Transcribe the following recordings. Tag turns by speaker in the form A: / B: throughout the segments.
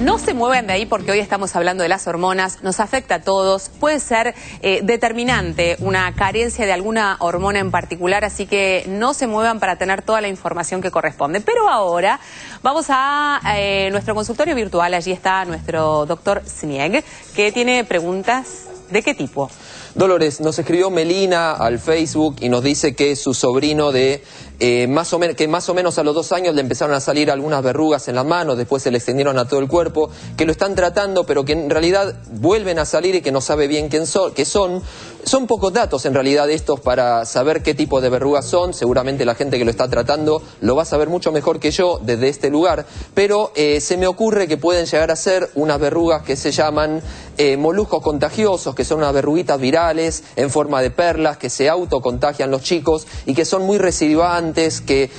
A: No se muevan de ahí porque hoy estamos hablando de las hormonas, nos afecta a todos, puede ser determinante una carencia de alguna hormona en particular, así que no se muevan para tener toda la información que corresponde. Pero ahora vamos a nuestro consultorio virtual, allí está nuestro doctor Snieg, que tiene preguntas. ¿De qué tipo?
B: Dolores, nos escribió Melina al Facebook y nos dice que su sobrino de más o menos a los 2 años le empezaron a salir algunas verrugas en las manos, después se le extendieron a todo el cuerpo, que lo están tratando, pero que en realidad vuelven a salir y que no sabe bien qué son. Son pocos datos en realidad estos para saber qué tipo de verrugas son. Seguramente la gente que lo está tratando lo va a saber mucho mejor que yo desde este lugar, pero se me ocurre que pueden llegar a ser unas verrugas que se llaman moluscos contagiosos, que son unas verruguitas virales en forma de perlas que se autocontagian los chicos y que son muy recidivantes, que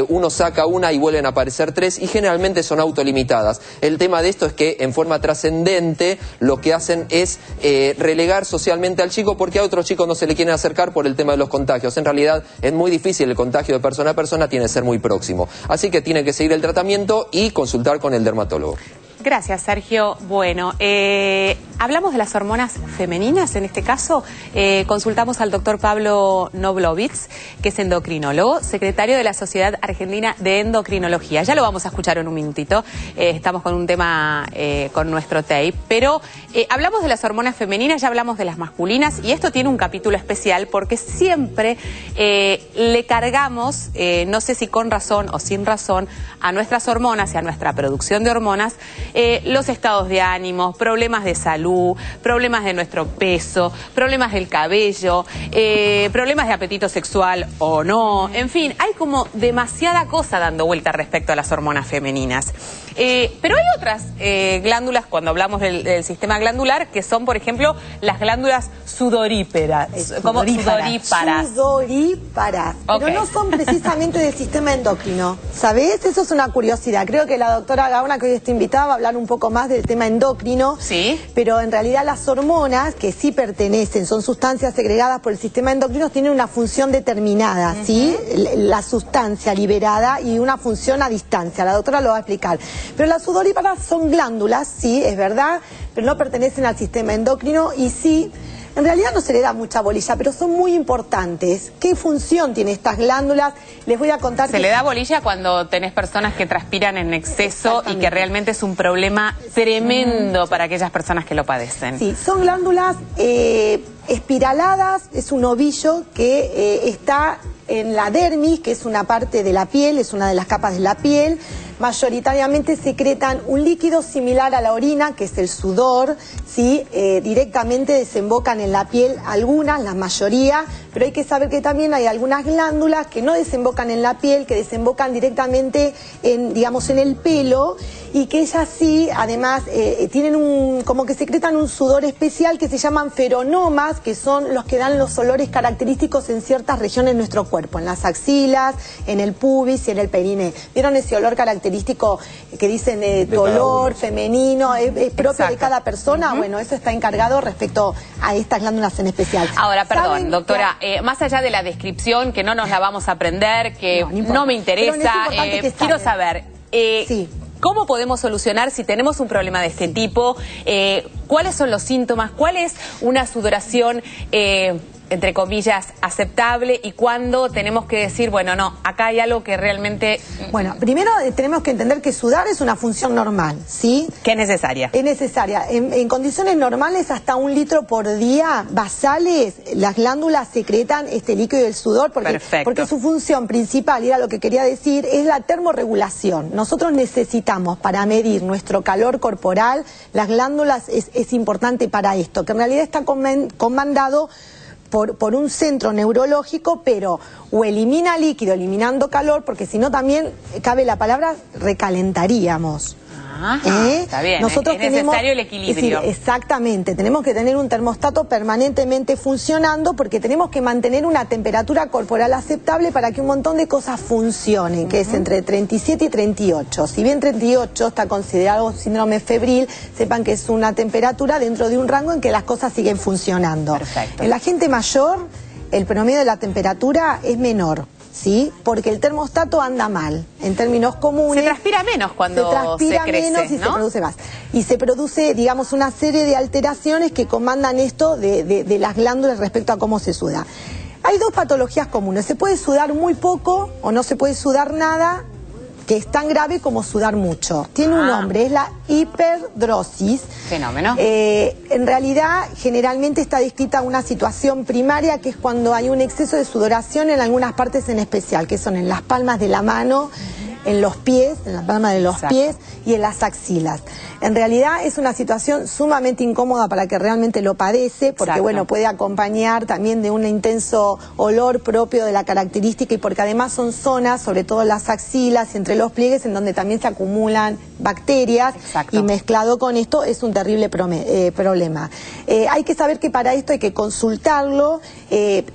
B: uno saca una y vuelven a aparecer 3 y generalmente son autolimitadas. El tema de esto es que en forma trascendente lo que hacen es relegar socialmente al chico, porque a otros chicos no se le quieren acercar por el tema de los contagios. En realidad es muy difícil el contagio de persona a persona, tiene que ser muy próximo. Así que tiene que seguir el tratamiento y consultar con el dermatólogo.
A: Gracias, Sergio. Bueno, hablamos de las hormonas femeninas en este caso. Consultamos al doctor Pablo Noblovitz, que es endocrinólogo, secretario de la Sociedad Argentina de Endocrinología. Ya lo vamos a escuchar en un minutito. Estamos con un tema con nuestro tape. Pero hablamos de las hormonas femeninas, ya hablamos de las masculinas, y esto tiene un capítulo especial porque siempre le cargamos, no sé si con razón o sin razón, a nuestras hormonas y a nuestra producción de hormonas, los estados de ánimo, problemas de salud, problemas de nuestro peso, problemas del cabello, problemas de apetito sexual o no. En fin, hay como demasiada cosa dando vuelta respecto a las hormonas femeninas. Pero hay otras glándulas, cuando hablamos del sistema glandular, que son, por ejemplo, las glándulas sudoríparas.
C: Sudoríparas.
A: Okay.
C: Pero no son precisamente del sistema endocrino. ¿Sabés? Eso es una curiosidad. Creo que la doctora Gaona, que hoy está invitada, va a hablar un poco más del tema endocrino.
A: Sí.
C: Pero en realidad las hormonas, que sí pertenecen, son sustancias segregadas por el sistema endocrino, tienen una función determinada, ¿sí? La sustancia liberada y una función a distancia. La doctora lo va a explicar. Pero las sudoríparas son glándulas, sí, es verdad, pero no pertenecen al sistema endocrino y sí, en realidad no se le da mucha bolilla, pero son muy importantes. ¿Qué función tienen estas glándulas? Les voy a contar.
A: Se le da bolilla cuando tenés personas que transpiran en exceso y que realmente es un problema tremendo para aquellas personas que lo padecen.
C: Sí, son glándulas espiraladas, es un ovillo que está en la dermis, que es una parte de la piel, es una de las capas de la piel. Mayoritariamente secretan un líquido similar a la orina, que es el sudor, ¿sí? Directamente desembocan en la piel algunas, la mayoría, pero hay que saber que también hay algunas glándulas que no desembocan en la piel, que desembocan directamente en, digamos, en el pelo, y que ellas sí, además, tienen como que secretan un sudor especial que se llaman feronomas, que son los que dan los olores característicos en ciertas regiones de nuestro cuerpo, en las axilas, en el pubis y en el periné. ¿Vieron ese olor característico que dicen dolor femenino, es propio de cada persona? Bueno, eso está encargado respecto a estas glándulas en especial.
A: Ahora, perdón, doctora, más allá de la descripción, que no nos la vamos a aprender, que no me interesa, quiero saber,
C: sí.
A: ¿Cómo podemos solucionar si tenemos un problema de este tipo? ¿Cuáles son los síntomas? ¿Cuál es una sudoración, entre comillas, aceptable? ¿Y cuándo tenemos que decir, bueno, no, acá hay algo que realmente...
C: Bueno, primero tenemos que entender que sudar es una función normal, ¿sí?
A: Que es necesaria.
C: Es necesaria. En condiciones normales, hasta 1 litro por día, basales, las glándulas secretan este líquido del sudor porque su función principal, y era lo que quería decir, es la termorregulación. Nosotros necesitamos, para medir nuestro calor corporal, las glándulas es importante para esto, que en realidad está comandado por un centro neurológico, pero o elimina líquido eliminando calor, porque si no también cabe la palabra recalentaríamos.
A: Está bien,
C: nosotros
A: es necesario el equilibrio.
C: Es decir, exactamente, tenemos que tener un termostato permanentemente funcionando porque tenemos que mantener una temperatura corporal aceptable para que un montón de cosas funcionen, que es entre 37 y 38. Si bien 38 está considerado síndrome febril, sepan que es una temperatura dentro de un rango en que las cosas siguen funcionando.
A: Perfecto.
C: En la gente mayor, el promedio de la temperatura es menor. ¿sí? Porque el termostato anda mal, en términos comunes.
A: Se transpira menos cuando
C: se transpira
A: crece,
C: menos y
A: ¿no?
C: se produce más. Y se produce, digamos, una serie de alteraciones que comandan esto de las glándulas respecto a cómo se suda. Hay dos patologías comunes. Se puede sudar muy poco o no se puede sudar nada, que es tan grave como sudar mucho. Tiene un nombre, es la hiperdrosis.
A: Fenómeno.
C: En realidad, generalmente está descrita una situación primaria, que es cuando hay un exceso de sudoración en algunas partes en especial, que son en las palmas de la mano, en los pies, en la palma de los pies y en las axilas. En realidad es una situación sumamente incómoda para el que realmente lo padece, porque bueno, puede acompañar también de un intenso olor propio de la característica, y porque además son zonas, sobre todo las axilas y entre los pliegues, en donde también se acumulan bacterias, y mezclado con esto es un terrible problema. Hay que saber que para esto hay que consultarlo.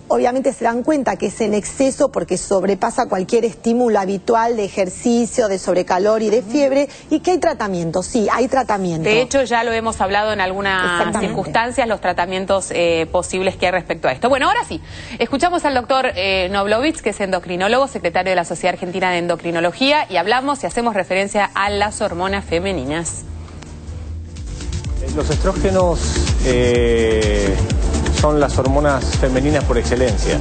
C: Obviamente se dan cuenta que es en exceso porque sobrepasa cualquier estímulo habitual de ejercicio, de sobrecalor y de fiebre, y que hay tratamiento, sí, hay tratamiento.
A: De hecho, ya lo hemos hablado en algunas circunstancias, los tratamientos posibles que hay respecto a esto. Bueno, ahora sí, escuchamos al doctor Noblovitz, que es endocrinólogo, secretario de la Sociedad Argentina de Endocrinología, y hablamos y hacemos referencia a las hormonas femeninas.
D: Los estrógenos son las hormonas femeninas por excelencia.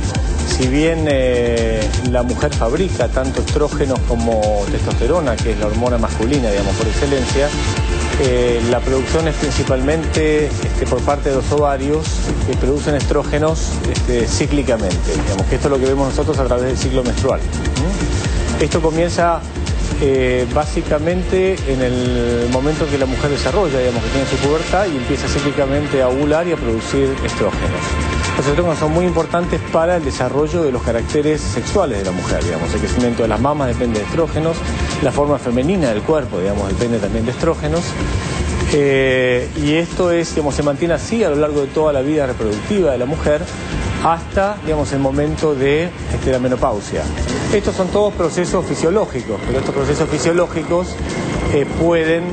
D: Si bien la mujer fabrica tanto estrógenos como testosterona, que es la hormona masculina, digamos, por excelencia, la producción es principalmente por parte de los ovarios, que producen estrógenos cíclicamente. Digamos que esto es lo que vemos nosotros a través del ciclo menstrual. Esto comienza básicamente en el momento en que la mujer desarrolla, digamos, que tiene su pubertad, y empieza cíclicamente a ovular y a producir estrógenos. Los estrógenos son muy importantes para el desarrollo de los caracteres sexuales de la mujer, digamos. El crecimiento de las mamas depende de estrógenos, la forma femenina del cuerpo, digamos, depende también de estrógenos. Y esto es, digamos, se mantiene así a lo largo de toda la vida reproductiva de la mujer, hasta, digamos, el momento de la menopausia. Estos son todos procesos fisiológicos, pero estos procesos fisiológicos pueden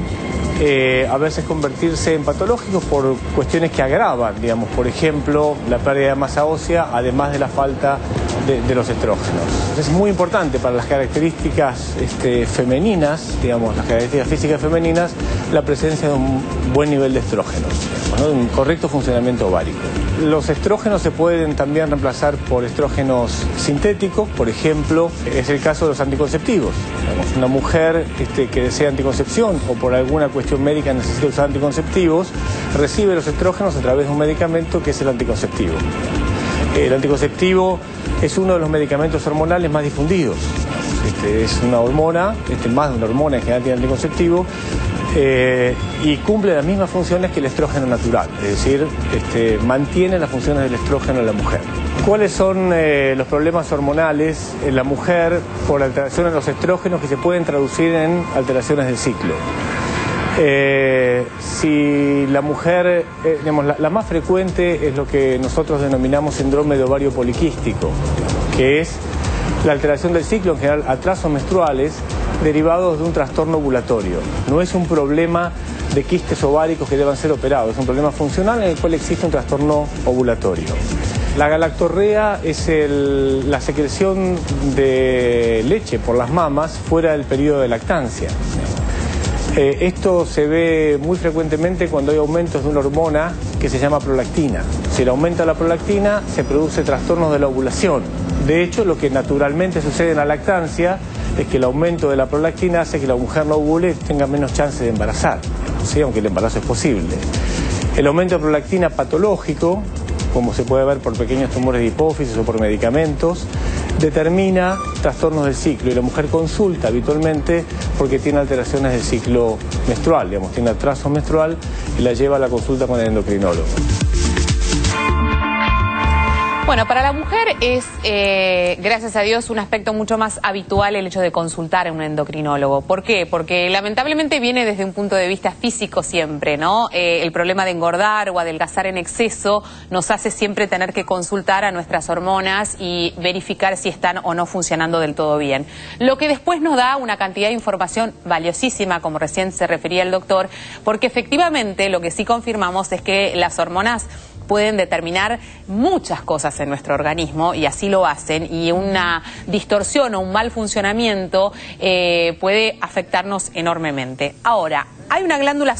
D: a veces convertirse en patológicos por cuestiones que agravan, digamos, por ejemplo, la pérdida de masa ósea, además de la falta de los estrógenos. Es muy importante para las características femeninas, digamos, las características físicas femeninas, la presencia de un buen nivel de estrógenos, digamos, ¿no? Un correcto funcionamiento ovárico. Los estrógenos se pueden también reemplazar por estrógenos sintéticos, por ejemplo, es el caso de los anticonceptivos. Digamos, una mujer que desea anticoncepción o por alguna cuestión médica necesita usar anticonceptivos, recibe los estrógenos a través de un medicamento que es el anticonceptivo. El anticonceptivo es uno de los medicamentos hormonales más difundidos. Es una hormona, más de una hormona en general tiene anticonceptivo, y cumple las mismas funciones que el estrógeno natural, es decir, mantiene las funciones del estrógeno en la mujer. ¿Cuáles son los problemas hormonales en la mujer por alteraciones de los estrógenos que se pueden traducir en alteraciones del ciclo? Si la mujer, digamos, la más frecuente es lo que nosotros denominamos síndrome de ovario poliquístico, que es la alteración del ciclo, en general atrasos menstruales derivados de un trastorno ovulatorio. No es un problema de quistes ováricos que deban ser operados, es un problema funcional en el cual existe un trastorno ovulatorio. La galactorrea es la secreción de leche por las mamas fuera del periodo de lactancia. Esto se ve muy frecuentemente cuando hay aumentos de una hormona que se llama prolactina. Si aumenta la prolactina, se produce trastornos de la ovulación. De hecho, lo que naturalmente sucede en la lactancia es que el aumento de la prolactina hace que la mujer no ovule y tenga menos chance de embarazar, ¿sí? Aunque el embarazo es posible. El aumento de prolactina patológico, como se puede ver por pequeños tumores de hipófisis o por medicamentos, determina trastornos del ciclo, y la mujer consulta habitualmente porque tiene alteraciones del ciclo menstrual, digamos, tiene atraso menstrual, y la lleva a la consulta con el endocrinólogo.
A: Bueno, para la mujer es, gracias a Dios, un aspecto mucho más habitual el hecho de consultar a un endocrinólogo. ¿Por qué? Porque lamentablemente viene desde un punto de vista físico siempre, ¿no? El problema de engordar o adelgazar en exceso nos hace siempre tener que consultar a nuestras hormonas y verificar si están o no funcionando del todo bien. Lo que después nos da una cantidad de información valiosísima, como recién se refería el doctor, porque efectivamente lo que sí confirmamos es que las hormonas pueden determinar muchas cosas en nuestro organismo, y así lo hacen, y una distorsión o un mal funcionamiento puede afectarnos enormemente. Ahora, hay una glándula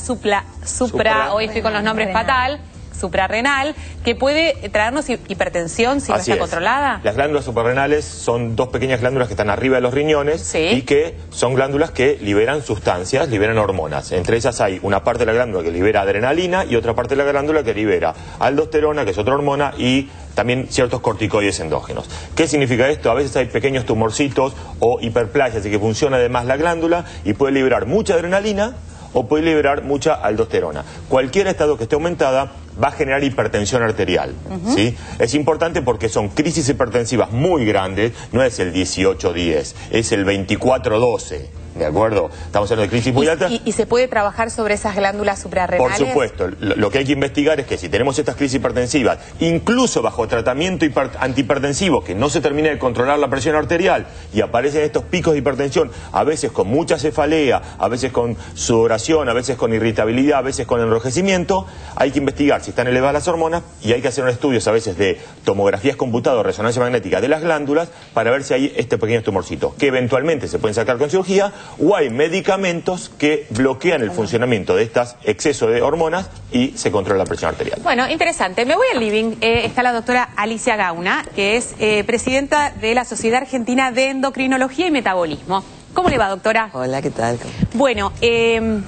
A: hoy estoy con los nombres fatal, suprarrenal, que puede traernos hipertensión si no está controlada.
E: Las glándulas suprarrenales son dos pequeñas glándulas que están arriba de los riñones y que son glándulas que liberan sustancias, liberan hormonas. Entre ellas hay una parte de la glándula que libera adrenalina y otra parte de la glándula que libera aldosterona, que es otra hormona, y también ciertos corticoides endógenos. ¿Qué significa esto? A veces hay pequeños tumorcitos o hiperplasias, así que funciona además la glándula y puede liberar mucha adrenalina o puede liberar mucha aldosterona. Cualquier estado que esté aumentada va a generar hipertensión arterial, ¿sí? Es importante porque son crisis hipertensivas muy grandes, no es el 18-10, es el 24-12. ¿De acuerdo? Estamos hablando de crisis muy altas.
A: ¿Y se puede trabajar sobre esas glándulas suprarrenales?
E: Por supuesto. Lo que hay que investigar es que si tenemos estas crisis hipertensivas, incluso bajo tratamiento antihipertensivo, que no se termina de controlar la presión arterial y aparecen estos picos de hipertensión, a veces con mucha cefalea, a veces con sudoración, a veces con irritabilidad, a veces con enrojecimiento, hay que investigar si están elevadas las hormonas y hay que hacer estudios a veces de tomografías computadas o resonancia magnética de las glándulas para ver si hay este pequeño tumorcito, que eventualmente se pueden sacar con cirugía, o hay medicamentos que bloquean el funcionamiento de estas exceso de hormonas y se controla la presión arterial.
A: Bueno, interesante. Me voy al living. Está la doctora Alicia Gauna, que es presidenta de la Sociedad Argentina de Endocrinología y Metabolismo. ¿Cómo le va, doctora?
F: Hola, ¿qué tal?
A: Bueno, ¿qué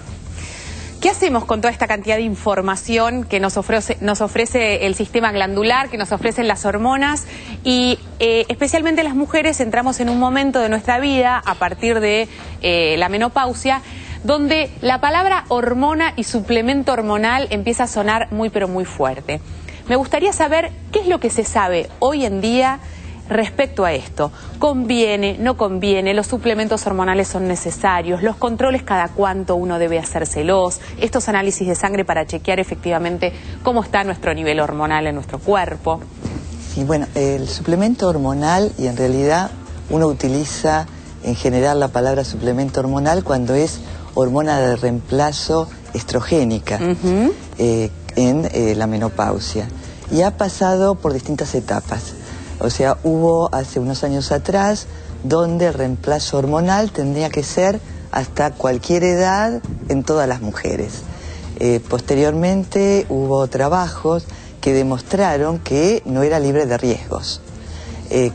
A: hacemos con toda esta cantidad de información que nos ofrece el sistema glandular, que nos ofrecen las hormonas? Y especialmente las mujeres entramos en un momento de nuestra vida, a partir de la menopausia, donde la palabra hormona y suplemento hormonal empieza a sonar muy pero muy fuerte. Me gustaría saber qué es lo que se sabe hoy en día respecto a esto. ¿Conviene, no conviene? ¿Los suplementos hormonales son necesarios? ¿Los controles cada cuánto uno debe hacérselos? ¿Estos análisis de sangre para chequear efectivamente cómo está nuestro nivel hormonal en nuestro cuerpo?
F: Sí, bueno, el suplemento hormonal, y en realidad uno utiliza en general la palabra suplemento hormonal cuando es hormona de reemplazo estrogénica en la menopausia. Y ha pasado por distintas etapas. O sea, hubo hace unos años atrás donde el reemplazo hormonal tendría que ser hasta cualquier edad en todas las mujeres. Posteriormente hubo trabajos que demostraron que no era libre de riesgos.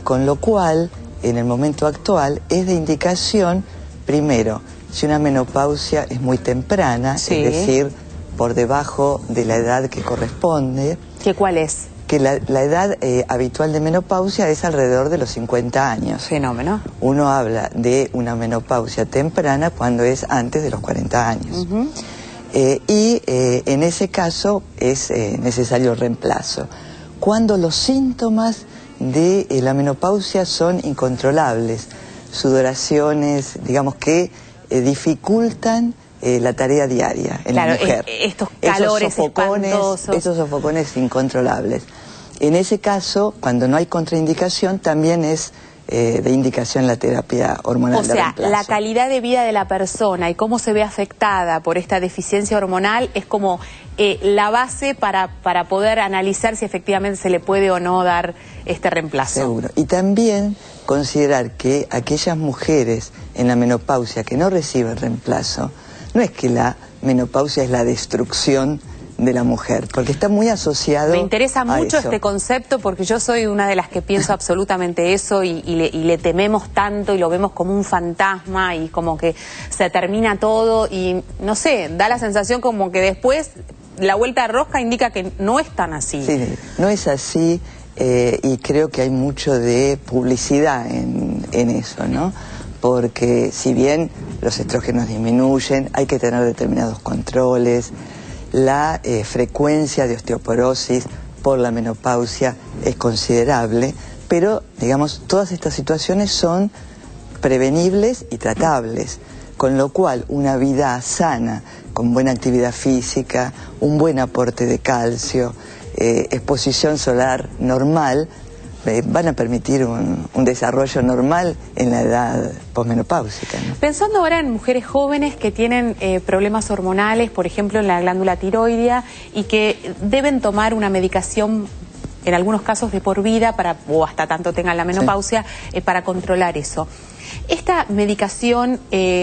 F: Con lo cual, en el momento actual, es de indicación, primero, si una menopausia es muy temprana, es decir, por debajo de la edad que corresponde.
A: ¿Qué cuál es?
F: Que la edad habitual de menopausia es alrededor de los 50 años.
A: Fenómeno.
F: Uno habla de una menopausia temprana cuando es antes de los 40 años. En ese caso es necesario el reemplazo. Cuando los síntomas de la menopausia son incontrolables, sudoraciones, digamos que dificultan la tarea diaria en la mujer.
A: Estos calores espantosos.
F: Esos sofocones incontrolables. En ese caso, cuando no hay contraindicación, también es de indicación la terapia hormonal de reemplazo. O sea,
A: la calidad de vida de la persona y cómo se ve afectada por esta deficiencia hormonal es como la base para poder analizar si efectivamente se le puede o no dar este reemplazo.
F: Seguro. Y también considerar que aquellas mujeres en la menopausia que no reciben reemplazo, no es que la menopausia es la destrucción de la mujer, porque está muy asociado.
A: Me interesa mucho este concepto porque yo soy una de las que pienso absolutamente eso y le tememos tanto y lo vemos como un fantasma y como que se termina todo y no sé, da la sensación como que después la vuelta de rosca indica que no es tan así.
F: Sí, no es así y creo que hay mucho de publicidad en eso, ¿no? Porque si bien los estrógenos disminuyen, hay que tener determinados controles. La frecuencia de osteoporosis por la menopausia es considerable, pero, digamos, todas estas situaciones son prevenibles y tratables, con lo cual una vida sana, con buena actividad física, un buen aporte de calcio, exposición solar normal, van a permitir un desarrollo normal en la edad posmenopáusica, ¿no?
A: Pensando ahora en mujeres jóvenes que tienen problemas hormonales, por ejemplo en la glándula tiroidea, y que deben tomar una medicación, en algunos casos de por vida, o hasta tanto tengan la menopausia, para controlar eso. ¿Esta medicación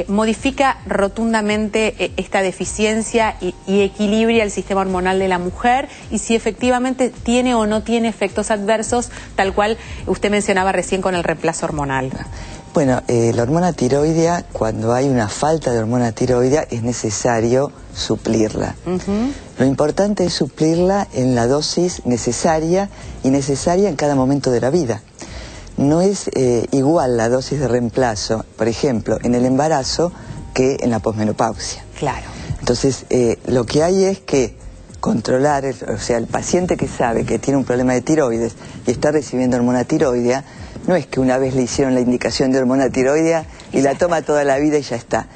A: modifica rotundamente esta deficiencia y equilibra el sistema hormonal de la mujer? Y si efectivamente tiene o no tiene efectos adversos, tal cual usted mencionaba recién con el reemplazo hormonal.
F: Bueno, la hormona tiroidea, cuando hay una falta de hormona tiroidea, es necesario suplirla. Lo importante es suplirla en la dosis necesaria y necesaria en cada momento de la vida. No es igual la dosis de reemplazo, por ejemplo, en el embarazo que en la posmenopausia.
A: Claro.
F: Entonces, lo que hay es que controlar, o sea, el paciente que sabe que tiene un problema de tiroides y está recibiendo hormona tiroidea, no es que una vez le hicieron la indicación de hormona tiroidea y la toma toda la vida y ya está.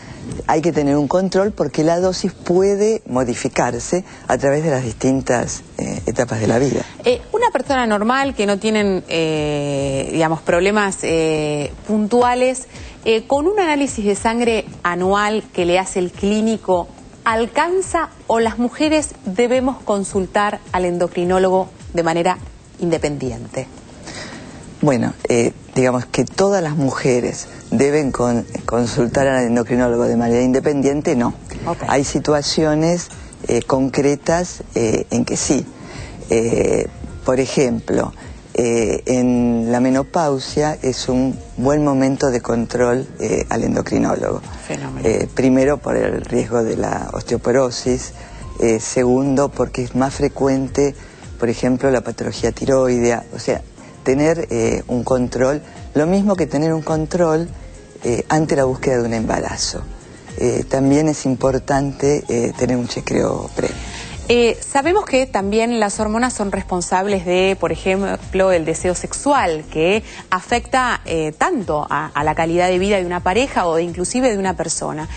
F: Hay que tener un control porque la dosis puede modificarse a través de las distintas etapas de la vida.
A: Una persona normal que no tienen, digamos, problemas puntuales, con un análisis de sangre anual que le hace el clínico, ¿alcanza o las mujeres debemos consultar al endocrinólogo de manera independiente?
F: Bueno, digamos que todas las mujeres deben consultar al endocrinólogo de manera independiente, no. Okay. Hay situaciones concretas en que sí. Por ejemplo, en la menopausia es un buen momento de control al endocrinólogo. Primero por el riesgo de la osteoporosis, segundo porque es más frecuente, por ejemplo, la patología tiroidea, o sea, tener un control, lo mismo que tener un control ante la búsqueda de un embarazo. También es importante tener un chequeo previo.
A: Sabemos que también las hormonas son responsables de, por ejemplo, el deseo sexual, que afecta tanto a la calidad de vida de una pareja o inclusive de una persona.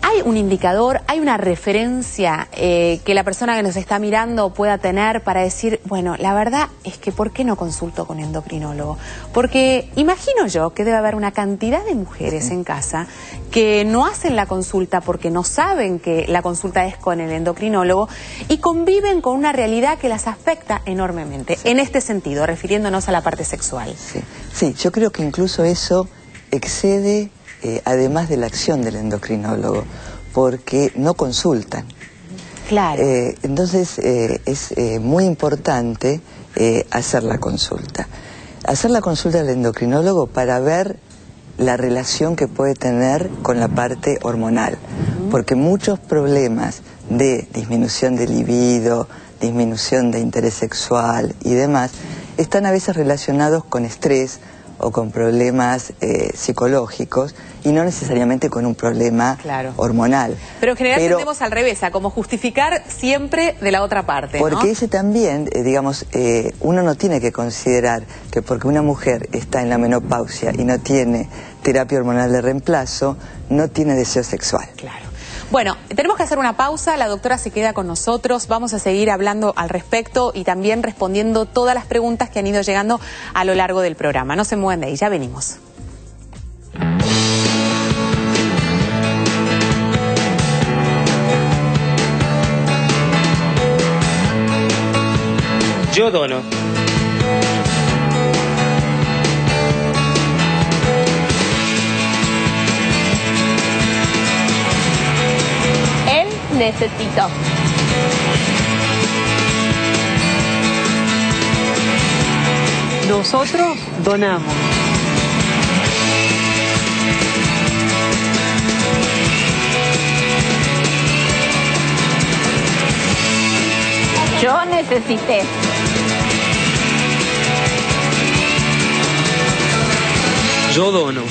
A: ¿Hay un indicador, hay una referencia que la persona que nos está mirando pueda tener para decir, bueno, la verdad es que ¿por qué no consulto con endocrinólogo? Porque imagino yo que debe haber una cantidad de mujeres en casa que no hacen la consulta porque no saben que la consulta es con el endocrinólogo y conviven con una realidad que las afecta enormemente. En este sentido, refiriéndonos a la parte sexual.
F: Sí, yo creo que incluso eso excede además de la acción del endocrinólogo, porque no consultan.
A: Claro.
F: Entonces es muy importante hacer la consulta. Hacer la consulta del endocrinólogo para ver la relación que puede tener con la parte hormonal, porque muchos problemas de disminución de libido, disminución de interés sexual y demás, están a veces relacionados con estrés o con problemas psicológicos y no necesariamente con un problema hormonal.
A: Pero en general tendemos al revés, a como justificar siempre de la otra parte,
F: porque
A: ¿no?
F: ese también, digamos, uno no tiene que considerar que porque una mujer está en la menopausia y no tiene terapia hormonal de reemplazo, no tiene deseo sexual.
A: Claro. Bueno, tenemos que hacer una pausa, la doctora se queda con nosotros, vamos a seguir hablando al respecto y también respondiendo todas las preguntas que han ido llegando a lo largo del programa. No se muevan de ahí, ya venimos.
G: Yo dono.
H: Necesito.
I: Nosotros donamos.
H: Yo necesité.
I: Yo dono.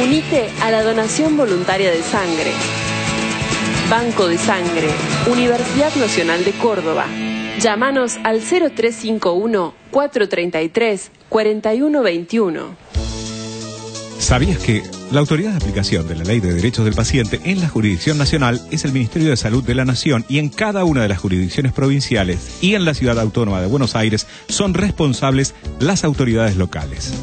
I: Unite a la donación voluntaria de sangre. Banco de Sangre, Universidad Nacional de Córdoba. Llámanos al 0351 433 4121.
G: ¿Sabías que la autoridad de aplicación de la Ley de Derechos del Paciente en la jurisdicción nacional es el Ministerio de Salud de la Nación, y en cada una de las jurisdicciones provinciales y en la Ciudad Autónoma de Buenos Aires son responsables las autoridades locales?